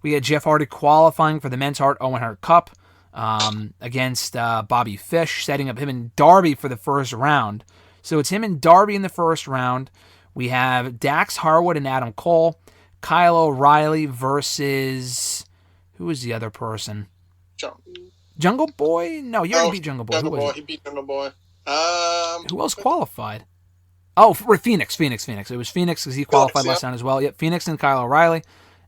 We had Jeff Hardy qualifying for the Men's Owen Hart Cup against Bobby Fish, setting up him and Darby for the first round. So it's him and Darby in the first round. We have Dax Harwood and Adam Cole. Kyle O'Reilly versus... Who was the other person? Jungle Boy? No, he already beat Jungle Boy. He beat Jungle Boy. Who else qualified? Oh, for Phoenix. It was Phoenix because he qualified last time as well. Yep, Phoenix and Kyle O'Reilly.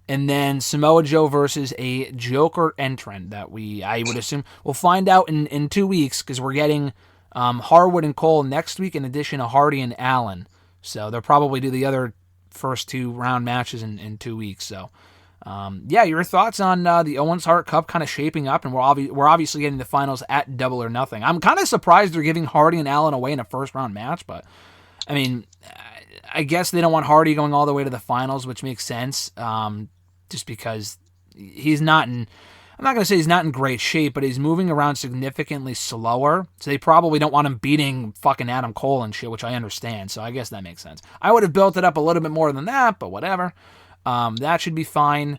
And then Samoa Joe versus a Joker entrant that I would assume we'll find out in 2 weeks because we're getting Harwood and Cole next week in addition to Hardy and Allen. So they'll probably do the other first 2 round matches in 2 weeks. So, your thoughts on the Owens Hart Cup kind of shaping up, and we're obviously getting the finals at Double or Nothing. I'm kind of surprised they're giving Hardy and Allen away in a first round match, but I mean, I guess they don't want Hardy going all the way to the finals, which makes sense. Just because he's not in. I'm not going to say he's not in great shape, but he's moving around significantly slower, so they probably don't want him beating fucking Adam Cole and shit, which I understand, so I guess that makes sense. I would have built it up a little bit more than that, but whatever. That should be fine.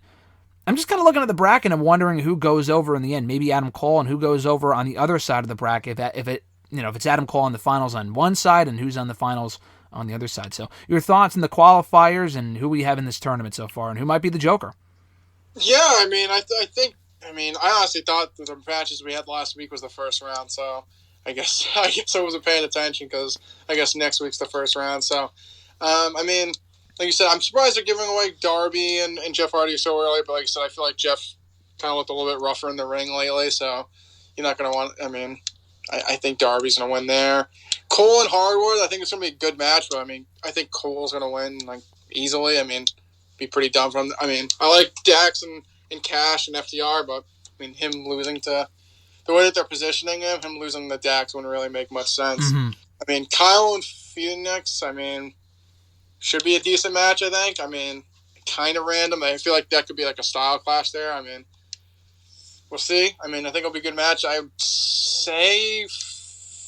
I'm just kind of looking at the bracket and wondering who goes over in the end. Maybe Adam Cole, and who goes over on the other side of the bracket if it's Adam Cole on the finals on one side and who's on the finals on the other side. So your thoughts on the qualifiers and who we have in this tournament so far and who might be the Joker? Yeah, I honestly thought the matches we had last week was the first round, so I guess I wasn't paying attention because I guess next week's the first round. So, like you said, I'm surprised they're giving away Darby and Jeff Hardy so early, but like I said, I feel like Jeff kind of looked a little bit rougher in the ring lately, so you're not going to want... I think Darby's going to win there. Cole and Harwood, I think it's going to be a good match, but I think Cole's going to win easily. Be pretty dumb from... I like Dax and Cash and FTR, but him losing to the way that they're positioning him losing to Dax wouldn't really make much sense. Mm-hmm. Kyle and Phoenix, should be a decent match, I think. Kind of random. I feel like that could be like a style clash there. We'll see. I think it'll be a good match. I would say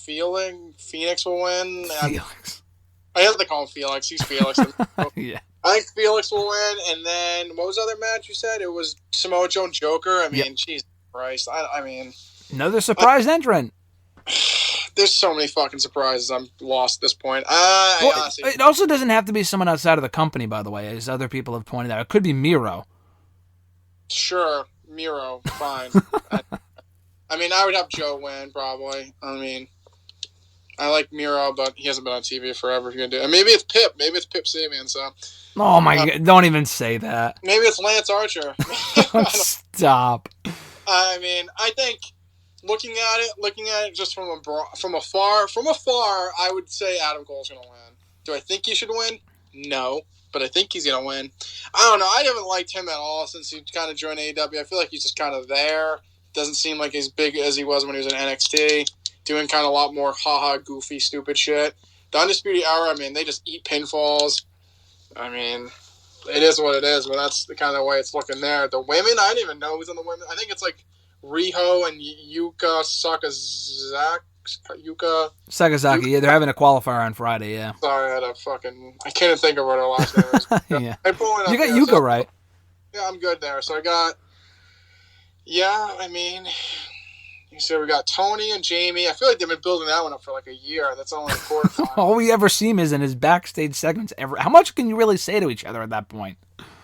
Phoenix will win. Felix. I have to call him Felix. He's Felix. Yeah. I think Felix will win, and then what was the other match you said? It was Samoa Joe and Joker. Jesus Christ. Another surprise entrant. There's so many fucking surprises. I'm lost at this point. Honestly, it also doesn't have to be someone outside of the company, by the way, as other people have pointed out. It could be Miro. Sure, Miro, fine. I would have Joe win, probably. I like Miro, but he hasn't been on TV forever. If you're gonna do it. Maybe it's Pip. Maybe it's Pip Sabian. So. Oh my God! Don't even say that. Maybe it's Lance Archer. Stop. I think looking at it just from afar, I would say Adam Cole's gonna win. Do I think he should win? No, but I think he's gonna win. I don't know. I haven't liked him at all since he kind of joined AEW. I feel like he's just kind of there. Doesn't seem like as big as he was when he was in NXT. Doing kind of a lot more goofy, stupid shit. The Undisputed Era, they just eat pinfalls. It is what it is, but that's the kind of way it's looking there. The women, I didn't even know who's on the women. I think it's like Riho and Yuka Sakazaki. Yeah, they're having a qualifier on Friday, yeah. Sorry, I can't think of what her last name is. Yeah. You got Yuka right. Yeah, I'm good there. So I got... You see, we got Tony and Jamie. I feel like they've been building that one up for like a year. That's only a quarterfinal. All we ever see him is in his backstage segments. How much can you really say to each other at that point?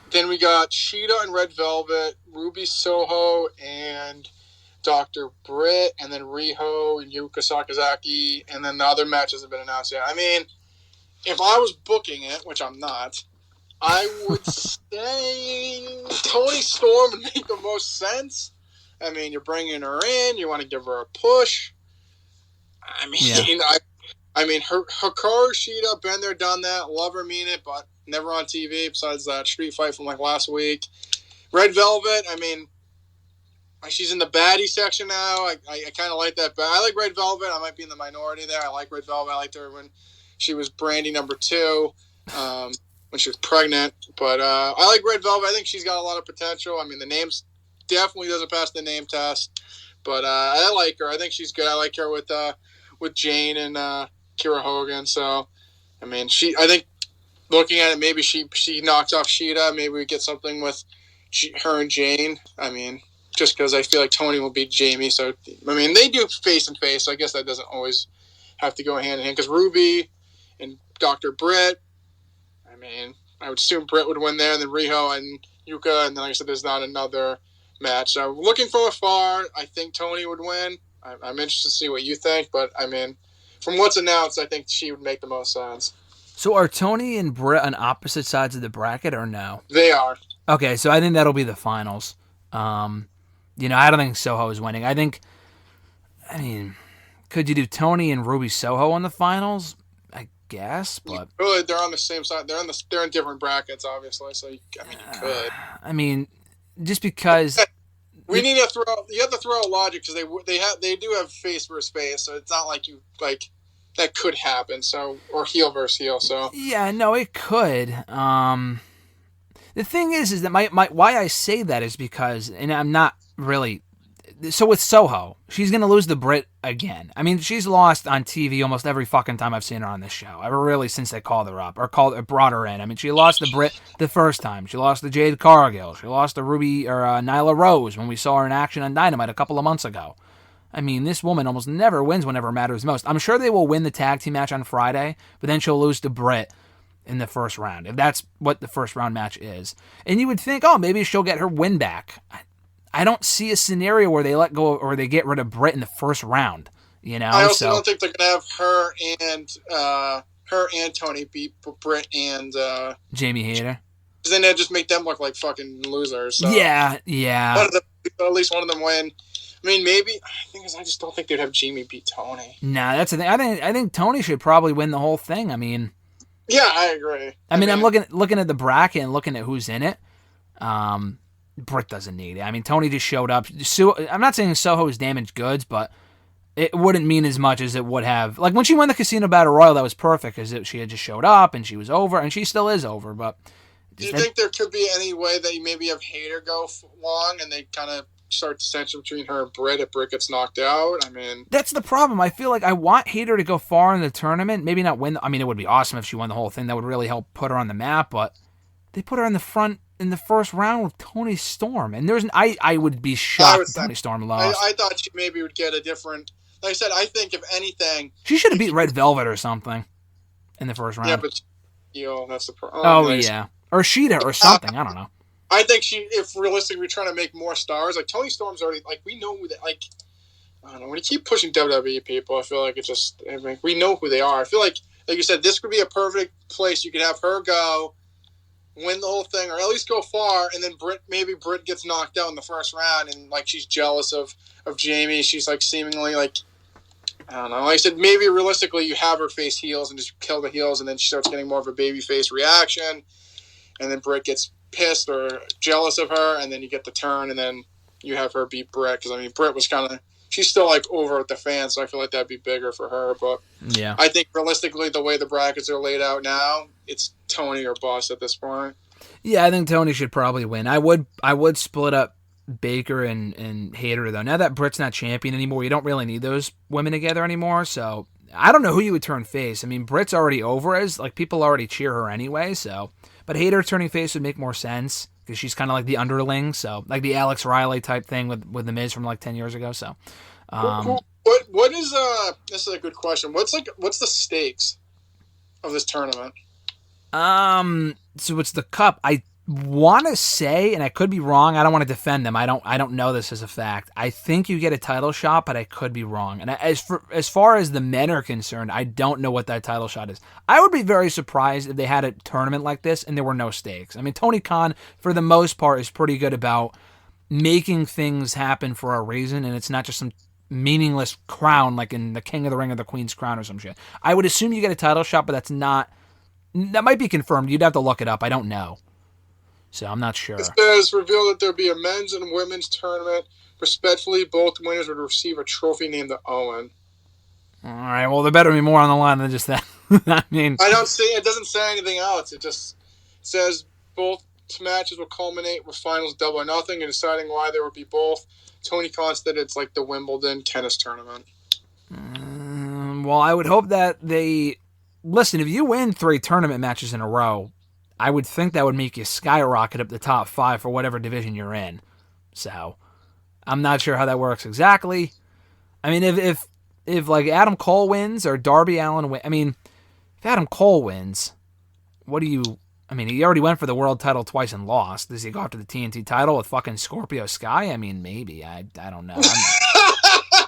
Then we got Sheeta and Red Velvet, Ruby Soho and Dr. Britt, and then Riho and Yuka Sakazaki, and then the other matches have been announced yet. If I was booking it, which I'm not, I would say Tony Storm would make the most sense. You're bringing her in. You want to give her a push. Hikaru Shida, been there, done that. Love her, mean it, but never on TV besides that street fight from last week. Red Velvet, she's in the baddie section now. I kind of like that. But I like Red Velvet. I might be in the minority there. I like Red Velvet. I liked her when she was Brandy number 2, when she was pregnant. But I like Red Velvet. I think she's got a lot of potential. The name's definitely doesn't pass the name test, but I like her. I think she's good. I like her with Jane and Kira Hogan. So, I think looking at it, maybe she knocks off Sheeta. Maybe we get something with her and Jane. I mean, just because I feel like Tony will beat Jamie. So, I mean, they do face and face, so I guess that doesn't always have to go hand in hand. Because Ruby and Dr. Britt, I mean, I would assume Britt would win there, and then Riho and Yuka, and then like I said, there's not another match. So, looking from afar, I think Tony would win. I'm interested to see what you think, but, I mean, from what's announced, I think she would make the most sense. So are Tony and Britt on opposite sides of the bracket or no? They are. Okay, so I think that'll be the finals. I don't think Soho is winning. I mean, could you do Tony and Ruby Soho in the finals? I guess, but you could. They're on the same side. They're in different brackets, obviously. So you could. I mean, just because we need to throw. You have to throw a logic because they do have face versus face, so it's not like that could happen. So or heel versus heel. So yeah, no, it could. The thing is that my why I say that is because, and I'm not really. So with Soho, she's going to lose to Britt again. I mean, she's lost on TV almost every fucking time I've seen her on this show. Really, since they called her up or brought her in. I mean, she lost to Britt the first time. She lost to Jade Cargill. She lost to Ruby or Nyla Rose when we saw her in action on Dynamite a couple of months ago. I mean, this woman almost never wins whenever it matters most. I'm sure they will win the tag team match on Friday, but then she'll lose to Britt in the first round, if that's what the first round match is. And you would think, oh, maybe she'll get her win back. I don't see a scenario where they let go or they get rid of Britt in the first round. I also don't think they're going to have her and Tony beat Britt and Jamie Hayter. Because then they'd just make them look like fucking losers. So. Yeah. At least one of them win. I mean, maybe. The thing is, I just don't think they'd have Jamie beat Tony. Nah, that's the thing. I think Tony should probably win the whole thing. I mean. Yeah, I agree. I mean, I'm looking at the bracket and looking at who's in it. Britt doesn't need it. I mean, Tony just showed up. I'm not saying Soho is damaged goods, but it wouldn't mean as much as it would have. Like, when she won the Casino Battle Royal, that was perfect, because she had just showed up, and she was over, and she still is over, but... Do you think there could be any way that you maybe have Hayter go long, and they kind of start dissension between her and Britt if Britt gets knocked out? I mean... That's the problem. I feel like I want Hayter to go far in the tournament, maybe not win... I mean, it would be awesome if she won the whole thing. That would really help put her on the map, but they put her in the front in the first round with Toni Storm, and I would be shocked if Toni Storm lost. I thought she maybe would get a different... Like I said, I think if anything... She should have beat Red Velvet or something in the first round. Yeah, but... that's the problem. Oh, yeah. Or Sheeta or something. I don't know. I think if realistically we're trying to make more stars, like Toni Storm's already... Like, we know who they... Like, I don't know. When you keep pushing WWE people, I feel like it's just... I mean, we know who they are. I feel like you said, this could be a perfect place. You could have her go... win the whole thing, or at least go far, and then maybe Britt gets knocked out in the first round, and like she's jealous of Jamie. She's like seemingly like, I don't know. Like I said, maybe realistically you have her face heels and just kill the heels, and then she starts getting more of a baby face reaction, and then Britt gets pissed or jealous of her, and then you get the turn, and then you have her beat Britt, because I mean Britt was kind of, she's still like over with the fans, so I feel like that'd be bigger for her. But yeah, I think realistically the way the brackets are laid out now, it's Tony or Boss at this point. Yeah, I think Tony should probably win. I would split up Baker and Hayter, though. Now that Britt's not champion anymore, you don't really need those women together anymore. So I don't know who you would turn face. I mean, Britt's already over, as like people already cheer her anyway. So, but Hayter turning face would make more sense because she's kind of like the underling. So like the Alex Riley type thing with the Miz from like 10 years ago. So, what is this is a good question. What's the stakes of this tournament? So it's the cup. I want to say, and I could be wrong. I don't want to defend them. I don't know this as a fact. I think you get a title shot, but I could be wrong. And as far as the men are concerned, I don't know what that title shot is. I would be very surprised if they had a tournament like this and there were no stakes. I mean, Tony Khan, for the most part, is pretty good about making things happen for a reason, and it's not just some meaningless crown like in the King of the Ring or the Queen's Crown or some shit. I would assume you get a title shot, but that's not... That might be confirmed. You'd have to look it up. I don't know. So I'm not sure. It says, revealed that there'll be a men's and women's tournament. Respectfully, both winners would receive a trophy named the Owen. All right. Well, there better be more on the line than just that. I mean... It doesn't say anything else. It just says both matches will culminate with finals double or nothing, and deciding why there would be both. Tony Khan said it's like the Wimbledon tennis tournament. Well, I would hope that they... Listen, if you win 3 tournament matches in a row, I would think that would make you skyrocket up the top 5 for whatever division you're in. So, I'm not sure how that works exactly. I mean, if like Adam Cole wins or Darby Allin wins, I mean, if Adam Cole wins, what do you... I mean, he already went for the world title twice and lost. Does he go after the TNT title with fucking Scorpio Sky? I mean, maybe. I don't know.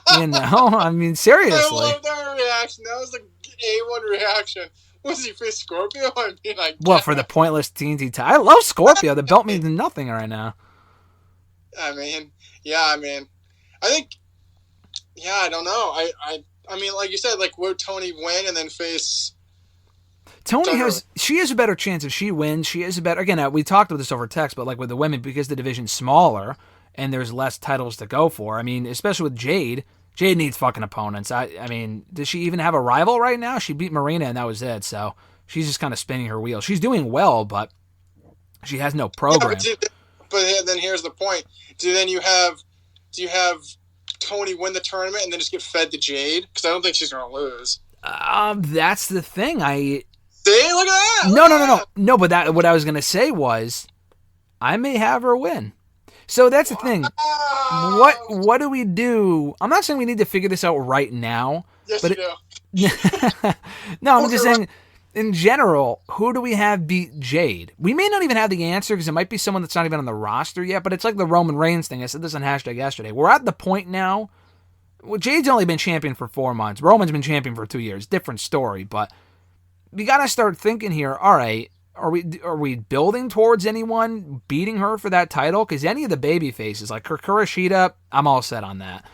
I mean, seriously. I love that reaction. That was the A1 reaction. Was he face Scorpio? I mean, well, for the pointless TNT title. I love Scorpio. The belt means nothing right now. I mean, I think, I don't know. I mean, like you said, like, would Tony win and then face... She has a better chance if she wins. She is a better, again, we talked about this over text, but like with the women, because the division's smaller and there's less titles to go for. I mean, especially with Jade needs fucking opponents. I mean, does she even have a rival right now? She beat Marina and that was it. So she's just kind of spinning her wheels. She's doing well, but she has no program. Yeah, but then here's the point. Do you have Tony win the tournament and then just get fed to Jade? Because I don't think she's going to lose. That's the thing. See, look at that. No, but what I was going to say was I may have her win. So that's the thing. What do we do? I'm not saying we need to figure this out right now. Yes, but you do. No, I'm just saying, in general, who do we have beat Jade? We may not even have the answer because it might be someone that's not even on the roster yet, but it's like the Roman Reigns thing. I said this on hashtag yesterday. We're at the point now. Well, Jade's only been champion for 4 months. Roman's been champion for 2 years. Different story, but we got to start thinking here, all right, are we building towards anyone beating her for that title? Because any of the baby faces, like Kurashida, I'm all set on that.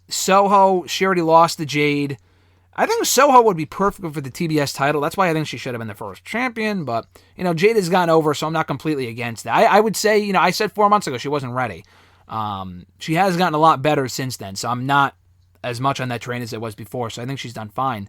Soho, she already lost to Jade. I think Soho would be perfect for the TBS title. That's why I think she should have been the first champion. But, Jade has gone over, so I'm not completely against that. I would say, I said 4 months ago she wasn't ready. She has gotten a lot better since then, so I'm not as much on that train as it was before. So I think she's done fine.